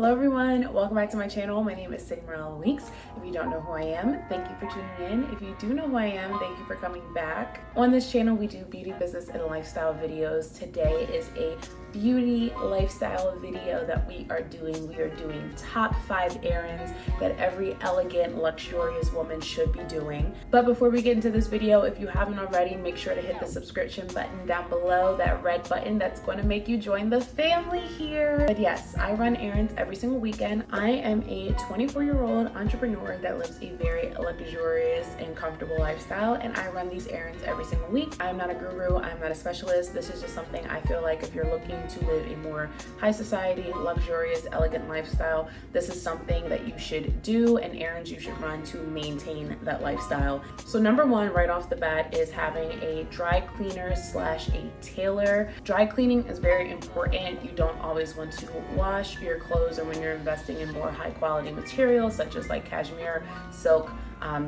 Hello everyone, welcome back to my channel. My name is Sigmarella Weeks. If you don't know who I am, thank you for tuning in. If you do know who I am, thank you for coming back. On this channel, we do beauty, business, and lifestyle videos. Today is a beauty lifestyle video that we are doing. We are doing top 5 errands that every elegant, luxurious woman should be doing. But before we get into this video, if you haven't already, make sure to hit the subscription button down below, that red button that's going to make you join the family here. But yes, I run errands every single weekend. I am a 24-year-old entrepreneur that lives a very luxurious and comfortable lifestyle, and I run these errands every single week. I'm not a guru, I'm not a specialist. This is just something I feel like if you're looking to live a more high society, luxurious, elegant lifestyle, this is something that you should do and errands you should run to maintain that lifestyle. So number one, right off the bat, is having a dry cleaner slash a tailor. Dry cleaning is very important. You don't always want to wash your clothes, or when you're investing in more high quality materials such as like cashmere, silk,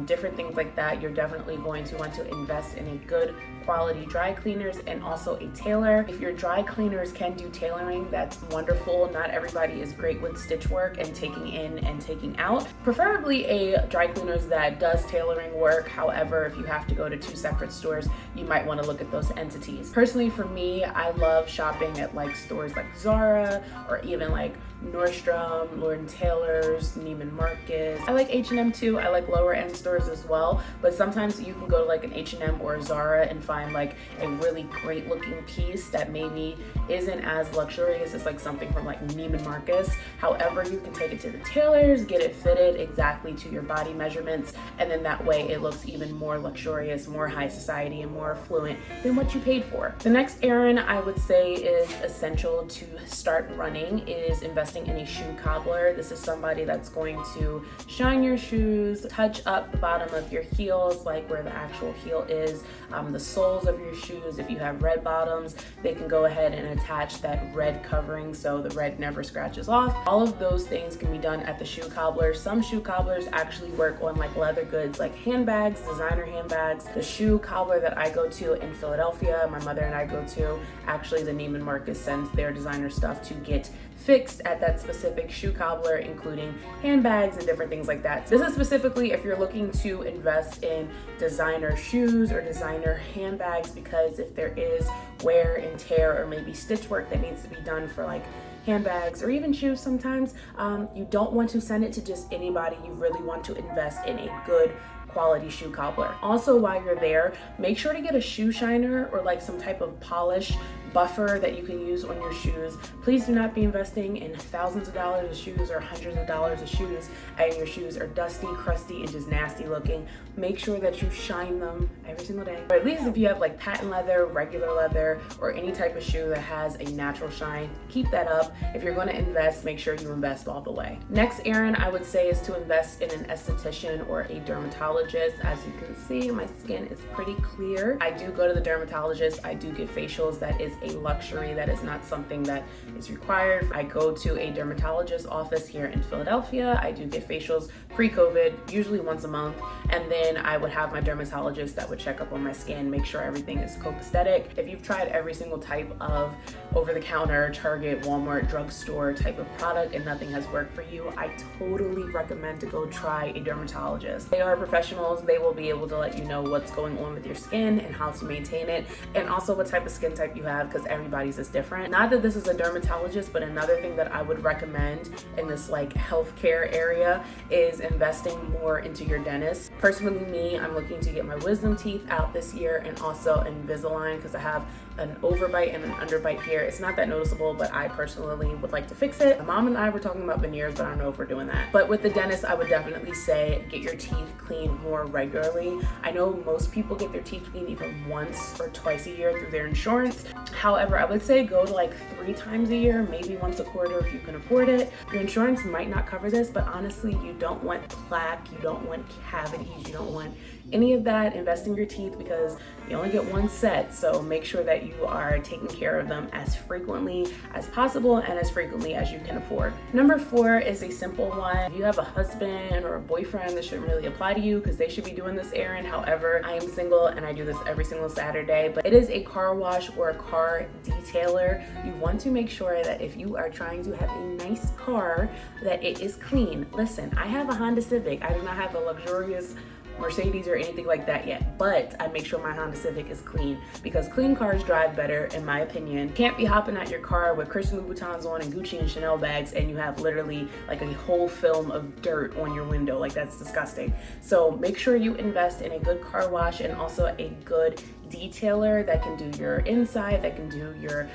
different things like that, you're definitely going to want to invest in a good quality dry cleaners and also a tailor. If your dry cleaners can do tailoring, that's wonderful. Not everybody is great with stitch work and taking in and taking out. Preferably a dry cleaners that does tailoring work. However, if you have to go to 2 separate stores, you might want to look at those entities. Personally, for me, I love shopping at like stores like Zara or even like Nordstrom, Lord & Taylor's, Neiman Marcus. I like H&M too. I like lower end stores as well, but sometimes you can go to like an H&M or a Zara and find like a really great looking piece that maybe isn't as luxurious as like something from like Neiman Marcus. However, you can take it to the tailors, get it fitted exactly to your body measurements, and then that way it looks even more luxurious, more high society, and more affluent than what you paid for. The next errand I would say is essential to start running is investing in a shoe cobbler. This is somebody that's going to shine your shoes, touch up the bottom of your heels, like where the actual heel is, the soles of your shoes. If you have red bottoms, they can go ahead and attach that red covering so the red never scratches off. All of those things can be done at the shoe cobbler. Some shoe cobblers actually work on like leather goods, like handbags, designer handbags. The shoe cobbler that I go to in Philadelphia, my mother and I go to, actually the Neiman Marcus sends their designer stuff to get fixed at that specific shoe cobbler, including handbags and different things like that. This is specifically if you're looking to invest in designer shoes or designer handbags, because if there is wear and tear or maybe stitch work that needs to be done for like handbags or even shoes sometimes, you don't want to send it to just anybody. You really want to invest in a good quality shoe cobbler. Also, while you're there, make sure to get a shoe shiner or like some type of polish buffer that you can use on your shoes. Please do not be investing in thousands of dollars of shoes or hundreds of dollars of shoes and your shoes are dusty, crusty, and just nasty looking. Make sure that you shine them every single day. Or at least if you have like patent leather, regular leather, or any type of shoe that has a natural shine, keep that up. If you're going to invest, make sure you invest all the way. Next errand I would say is to invest in an esthetician or a dermatologist. As you can see, my skin is pretty clear. I do go to the dermatologist. I do get facials. That is a luxury. That is not something that is required. I go to a dermatologist office here in Philadelphia. I do get facials pre-COVID, usually once a month, and then I would have my dermatologist that would check up on my skin, make sure everything is copacetic. If you've tried every single type of over-the-counter, Target, Walmart, drugstore type of product and nothing has worked for you, I totally recommend to go try a dermatologist. They are professionals. They will be able to let you know what's going on with your skin and how to maintain it, and also what type of skin type you have, because everybody's is different. Not that this is a dermatologist, but another thing that I would recommend in this like healthcare area is investing more into your dentist. Personally, me, I'm looking to get my wisdom teeth out this year and also Invisalign, because I have an overbite and an underbite here. It's not that noticeable, but I personally would like to fix it. My mom and I were talking about veneers, but I don't know if we're doing that. But with the dentist, I would definitely say get your teeth cleaned more regularly. I know most people get their teeth cleaned either once or twice a year through their insurance. However, I would say go to like 3 times a year, maybe once a quarter if you can afford it. Your insurance might not cover this, but honestly, you don't want plaque, you don't want cavities, you don't want any of that, invest in your teeth because you only get one set. So make sure that you are taking care of them as frequently as possible and as frequently as you can afford. Number 4 is a simple one. If you have a husband or a boyfriend, this shouldn't really apply to you because they should be doing this errand. However, I am single and I do this every single Saturday, but it is a car wash or a car detailer. You want to make sure that if you are trying to have a nice car, that it is clean. Listen, I have a Honda Civic. I do not have a luxurious Mercedes or anything like that yet, but I make sure my Honda Civic is clean because clean cars drive better, in my opinion. Can't be hopping out your car with Christian Louboutins on and Gucci and Chanel bags and you have literally like a whole film of dirt on your window. Like, that's disgusting. So make sure you invest in a good car wash and also a good detailer that can do your inside, that can do your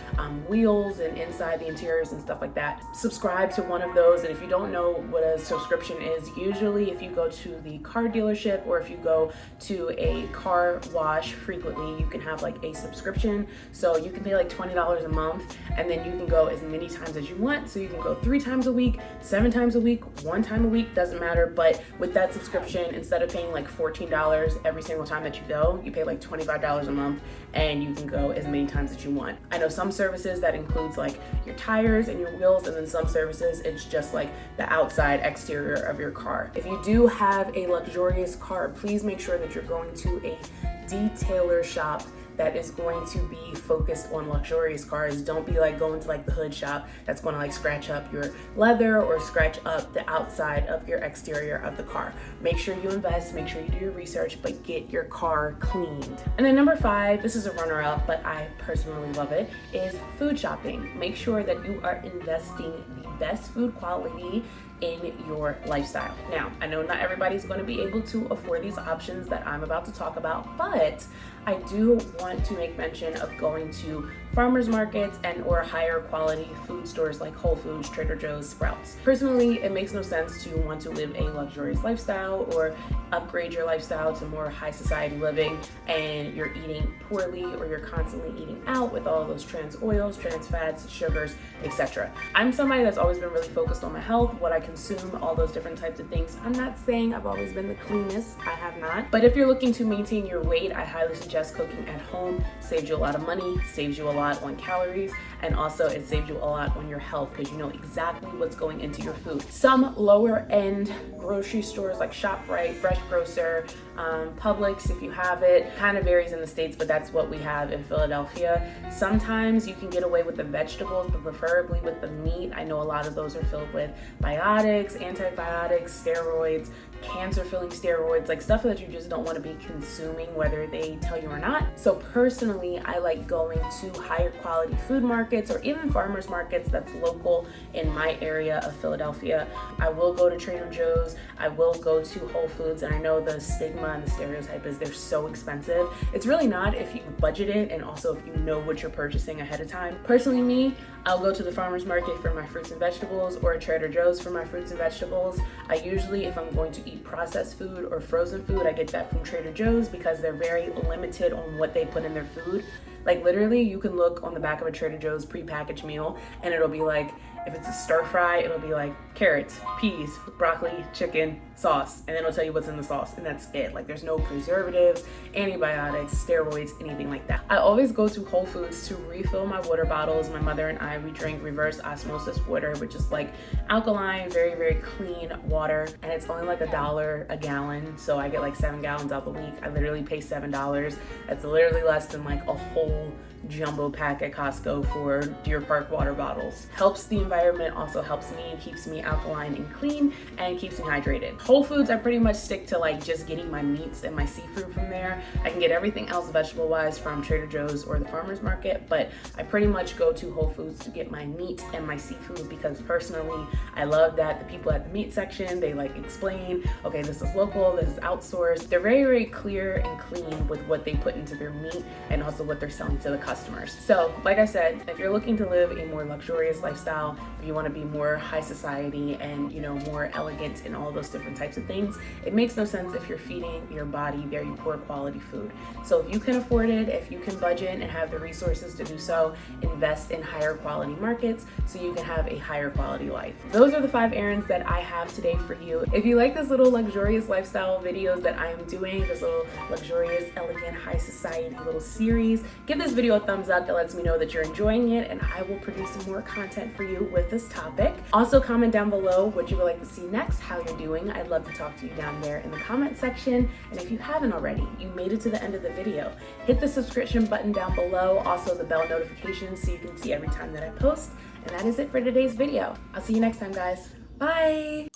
wheels and inside the interiors and stuff like that. Subscribe to one of those, and if you don't know what a subscription is, usually if you go to the car dealership or if you go to a car wash frequently, you can have like a subscription. So you can pay like $20 a month and then you can go as many times as you want. So you can go 3 times a week, 7 times a week, 1 time a week, doesn't matter. But with that subscription, instead of paying like $14 every single time that you go, you pay like $25 a month and you can go as many times as you want. I know some services that includes like your tires and your wheels, and then some services it's just like the outside exterior of your car. If you do have a luxurious car, please make sure that you're going to a detailer shop that is going to be focused on luxurious cars. Don't be like going to like the hood shop that's going to like scratch up your leather or scratch up the outside of your exterior of the car. Make sure you invest, make sure you do your research, but get your car cleaned. And then number 5, this is a runner-up, but I personally love it, is food shopping. Make sure that you are investing the best food quality in your lifestyle. Now, I know not everybody's going to be able to afford these options that I'm about to talk about, but I do want to make mention of going to farmers markets and or higher quality food stores like Whole Foods, Trader Joe's, Sprouts. Personally, it makes no sense to want to live a luxurious lifestyle or upgrade your lifestyle to more high society living and you're eating poorly or you're constantly eating out with all those trans oils, trans fats, sugars, etc. I'm somebody that's always been really focused on my health, what I consume, all those different types of things. I'm not saying I've always been the cleanest, I have not. But if you're looking to maintain your weight, I highly suggest cooking at home. Saves you a lot of money, saves you a lot on calories, and also it saves you a lot on your health because you know exactly what's going into your food. Some lower end grocery stores like ShopRite, Fresh Grocer, Publix, if you have it, kind of varies in the States, but that's what we have in Philadelphia. Sometimes you can get away with the vegetables, but preferably with the meat. I know a lot of those are filled with biotics, antibiotics, steroids, cancer-filling steroids, like stuff that you just don't want to be consuming whether they tell you or not. So personally, I like going to higher quality food markets or even farmers markets that's local in my area of Philadelphia. I will go to Trader Joe's, I will go to Whole Foods, and I know the stigma and the stereotype is they're so expensive. It's really not if you budget it and also if you know what you're purchasing ahead of time. Personally, me, I'll go to the farmers market for my fruits and vegetables or a Trader Joe's for my fruits and vegetables. I usually, if I'm going to eat processed food or frozen food, I get that from Trader Joe's because they're very limited on what they put in their food. Like literally, you can look on the back of a Trader Joe's prepackaged meal and it'll be like, if it's a stir fry, it'll be like carrots, peas, broccoli, chicken, sauce, and then it'll tell you what's in the sauce, and that's it. Like there's no preservatives, antibiotics, steroids, anything like that. I always go to Whole Foods to refill my water bottles. My mother and I, we drink reverse osmosis water, which is like alkaline, very, very clean water, and it's only like $1 a gallon, so I get like 7 gallons out the week. I literally pay $7. That's literally less than like a whole jumbo pack at Costco for Deer Park water bottles. Helps the environment, also helps me, keeps me alkaline and clean, and keeps me hydrated. Whole Foods, I pretty much stick to like just getting my meats and my seafood from there. I can get everything else vegetable wise from Trader Joe's or the farmers market, but I pretty much go to Whole Foods to get my meat and my seafood because personally I love that the people at the meat section, they like explain, okay, this is local, this is outsourced. They're very, very clear and clean with what they put into their meat and also what they're selling to the customers. So like I said, if you're looking to live a more luxurious lifestyle, if you want to be more high society and, you know, more elegant in all those different types of things, it makes no sense if you're feeding your body very poor quality food. So if you can afford it, if you can budget and have the resources to do so, invest in higher quality markets so you can have a higher quality life. Those are the 5 errands that I have today for you. If you like this little luxurious lifestyle videos that I am doing, this little luxurious, elegant, high society little series, give this video a thumbs up. That lets me know that you're enjoying it, and I will produce some more content for you with this topic. Also, comment down below what you would like to see next, how you're doing. I'd love to talk to you down there in the comment section. And if you haven't already, you made it to the end of the video, hit the subscription button down below, also the bell notifications so you can see every time that I post. And that is it for today's video. I'll see you next time, guys. Bye.